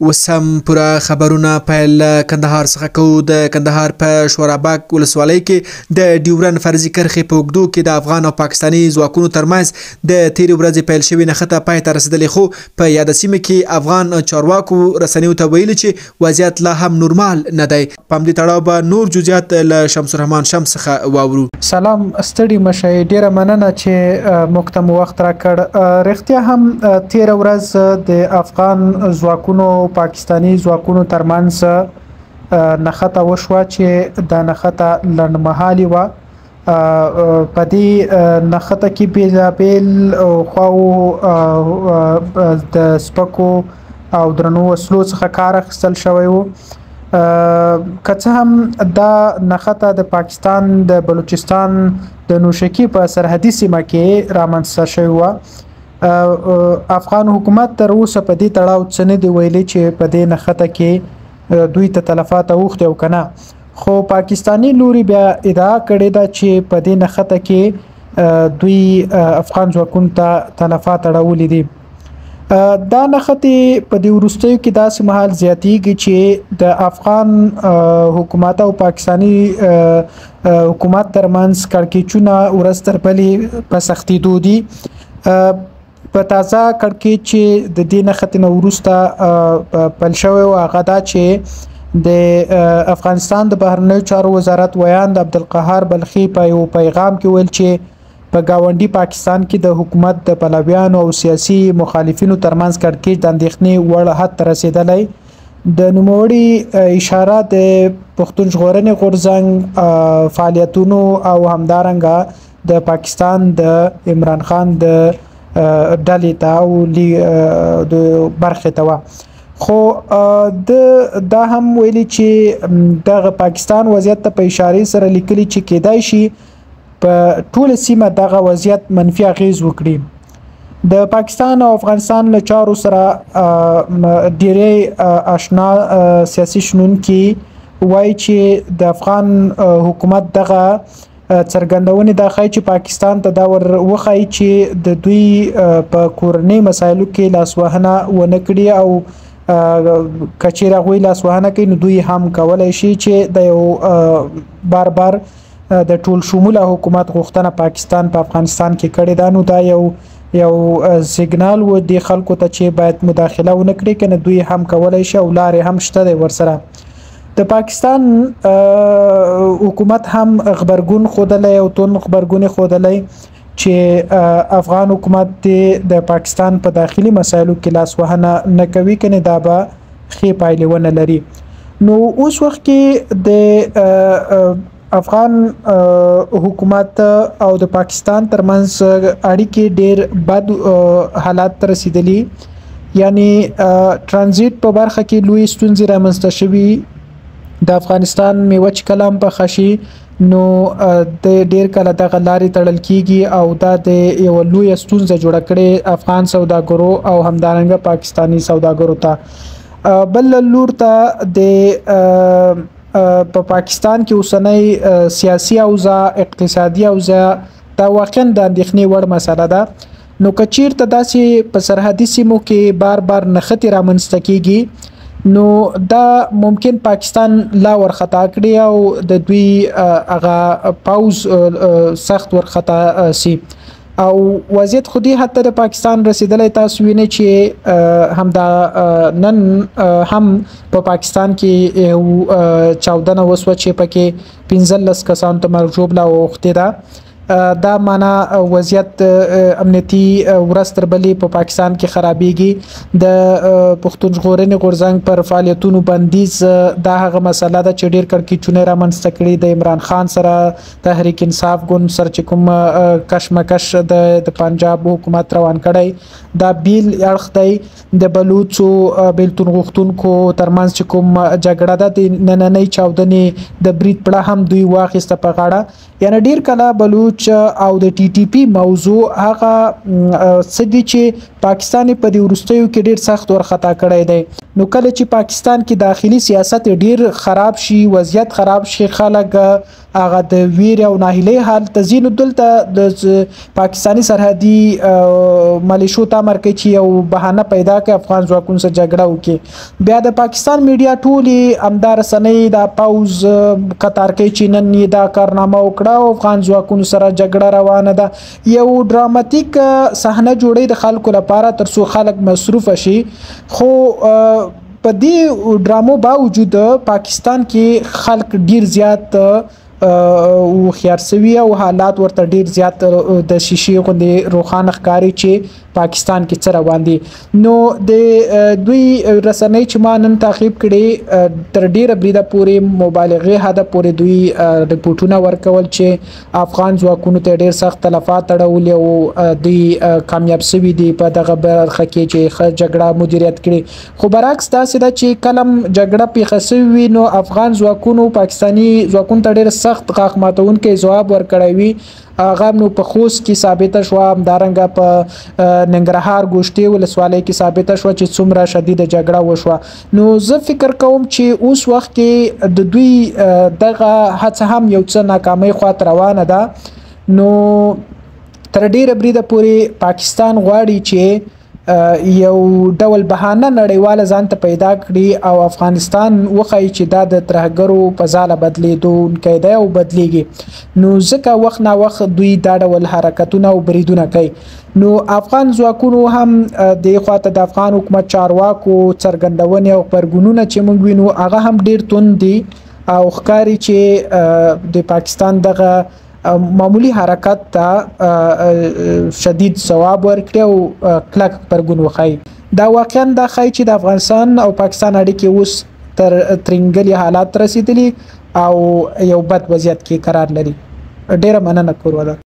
وسم پوره خبرونه پیل کندهار څخه کوو. د کندهار په شورابک ولسوالۍ کې د ډیورن فرضي کرښې په اوږدو کې د افغان او پاکستاني ځواکونو ترمنځ د تېرې ورځې پیل شوې نښته پای ته رسېدلې، خو په یاده سیمه کې افغان چارواکو رسنیو ته ویلي چې وضعیت لا هم نورمال نه دی. په همدې تړاو به نور جزئیات له شمس الرحمن شمس څخه واورو. سلام، ستړي مشئ، ډیره مننه چې موږ ته مو وخت راکړ. رښتیا هم تېره ورځ د افغان ځواکونو پاکستاني ځواکونو ترمنځ نښته وشوه چې دا نښته لنډمهالې وه. په دې نښته کې بېلابېل خواو د سپکو او درنو وسلو څخه کار اخیستل شوی و. که څه هم دا نښته د پاکستان د بلوچستان د نوشکی په سرحدي سیمه کې رامنځته شوې وه. افغان حکومت تر اوسه په دې تړاو څه نه دی ویلي چې په دې نښته کې دوی ته تلفات اوښتي او که نه، خو پاکستاني لوري بیا ادعا کړې ده چې په دې نښته کې دوی افغان ځواکونو ته تلفات اړولي دي. دا نښتې په دې وروستیو کې داسې مهال زیاتیږي چې د افغان حکومت او پاکستاني حکومت ترمنځ کړکېچونه ورځ تر بلې په سختېدو دي. په تازه کړکېچ چې د دې نښتې نه وروسته پیل شوی و هغه دا چې د افغانستان د بهرنیو چارو وزارت ویاند عبدالقهار بلخي په یو پیغام کې ویل چې په ګاونډي پاکستان کې د حکومت د پلویانو او سیاسي مخالفینو ترمنځ کړکېچ د اندېښنې وړ حد ته رسېدلی. د نوموړي اشاره د پښتون ژغورنې غورځنګ فعالیتونو او همدارنګه د پاکستان د عمران خان د ډلې ته او د برخې ته وه. خو دا هم ویلي چې دغه پاکستان وضعیت ته په اشارې سره لیکلي چې کېدای شي په ټوله سیمه دغه وضعیت منفي اغیز وکړي. د پاکستان او افغانستان له چارو سره ډېری آشنا سیاسي شنونکي وایي چې د افغان حکومت دغه څرګندونې دا ښایي چې پاکستان ته دا ور وښایي چې د دوی په کورنۍ مسایلو کې لاسوهنه ونه کړي او که چیرې هغوی لاسوهنه کوي نو دوی هم کولی شي چې د یو بار د ټول شموله حکومت غوښتنه پاکستان په افغانستان کې کړې ده. نو دا یو سیګنال و دې خلکو ته چې باید مداخله ونه کړي، که نه دوی هم کولی شي او لارې هم شته دی ورسره. د پاکستان حکومت هم غبرګون ښودلی او توند غبرګون ښودلی چې افغان حکومت د پاکستان په داخلي مسایلو کې لاسوهنه نه کوي، کنې دا به ښې پایلې ونه لري. نو اوس وخت کې د افغان حکومت او د پاکستان ترمنځ اړیکې ډېر بد حالات ته رسېدلي، یعنی ترانزیت په برخه کې لوی ستونزې رامنځته شوي. د افغانستان میوه چې کله هم پخه شي نو د ډېر کله دغه لارې تړل کیږي او دا د یوه لویه ستونزه جوړه کړې افغان سوداګرو او همدارنګه پاکستاني سوداګرو ته. بل لور ته د په پاکستان کې اوسنۍ سیاسي اوضاع، اقتصادي اوضاع دا واقعا د اندېښنې وړ مسله ده. نو که چیرته داسې په سرحدي سیمو کې بار نښتې رامنځته کیږي نو دا ممکن پاکستان لا ورخطا کړي او د دوی هغه پاوز سخت ورخطا سي او وضعیت خودي حتی د پاکستان رسیدلی. تاسو وینئ چې همدا نن هم په پاکستان کې یو چاودنه وسوه چې پکې 15 کسانو ته مرګ ژوبله اوښتې ده. دا معنا وضعیت امنیتي ورځ تر بلې په پاکستان کې خرابېږي. د پښتون ژغورنې غورځنګ پر فعالیتونو بندیز دا هغه مسله ده چې ډېر کړکېچونه رامنځته کړي. د عمران خان سره تحریک انصاف ګوند سره چې کوم کشمکش د پنجاب حکومت روان کړی دا بیل اړخ دی. د بلوچو بیلتون غوښتونکو ترمنځ چې کوم جګړه ده د نننۍ چاودنې د برید پړه هم دوی واخیسته په غاړه. یعنی ډیر کله بلوچ او د ټي ټي پی موضوع هغه سدي چې پاکستان په دې ورستیو کې ډیر سخت ورخطا کړی دی. نو کله چې پاکستان کې داخلي سیاست ډیر خراب شي، وضعیت خراب شي، خلک هغه د ویر او ناهیلۍ حال تزین دلته د پاکستانی سرحدي ملیشو ته امر کوي چې یو بهانه پیدا کړي افغان ځواکونو سره جګړه وکړي. بیا د پاکستان میډیا ټولي امدار سنې د پاوز قطار کې چې نن دا کارنامه وکړه او افغان ځواکونو سره جګړه روانه ده. یو ډراماتیک صحنه جوړي د خلکو لپاره ترڅو خلک مصروف شي. خو په دې ډرامو باوجود پاکستان کې خلک ډیر زیات او خيار سوي او حالات ورته ډیر زیات د شیشې غوندي روخان ښکاری چې پاکستان کې څه روان دي. نو د دوی رسنۍ چې ما نن تعقیب کړي تر ډیره بریده پورې مبالغه هدا پورې دوی رپورټونه ورکول چې افغان ځواکونو ته ډیر سخت تلفات اړول او دوی کامیاب شوي دي په دغه برخه کې چې جګړه مدیریت کړي. خو برعکس داسې ده چې کلم جګړه پیښه شوې نو افغان ځواکونو پاکستانی ځواکونو ته ډیر سخت غاښ ماتونکي ځواب ورکړی وي. هغه نو په خوست کې ثابته شو، همدارنګه په ننګرهار ګوشتي ولسوالۍ کې ثابته شو چې څومره شدید جګړه وشوه. نو زه فکر کوم چې اوس وخت کې د دوی دغه هڅه هم یو څه ناکامۍ خواته روانه ده. نو تر ډیره بریده پورې پاکستان غواړي چې یو ډول بهانه نړیواله ځان ته پیدا کړي او افغانستان وخی چې دا د ترهګرو په ځاله بدلیدونکی دی او بدلیږي. نو ځکه وخت نا وخت دوی دا ډول حرکتونه او بریدونه کوي. نو افغان ځواکونو هم د خواته د افغان حکومت چارواکو څرګندونې او خبرګونونه چې موږ وینو هغه هم ډیر توند دي او ښکاری چې د پاکستان دغه معمولی حرکت ته شدید ثواب ورکړي او کلک پرګون وخی. دا واقعا د خای چې د افغانستان او پاکستان اړیکې اوس تر ترنګلي حالات رسیدلي او یو بد وضعیت کې قرار لري. ډیره مننه کوم.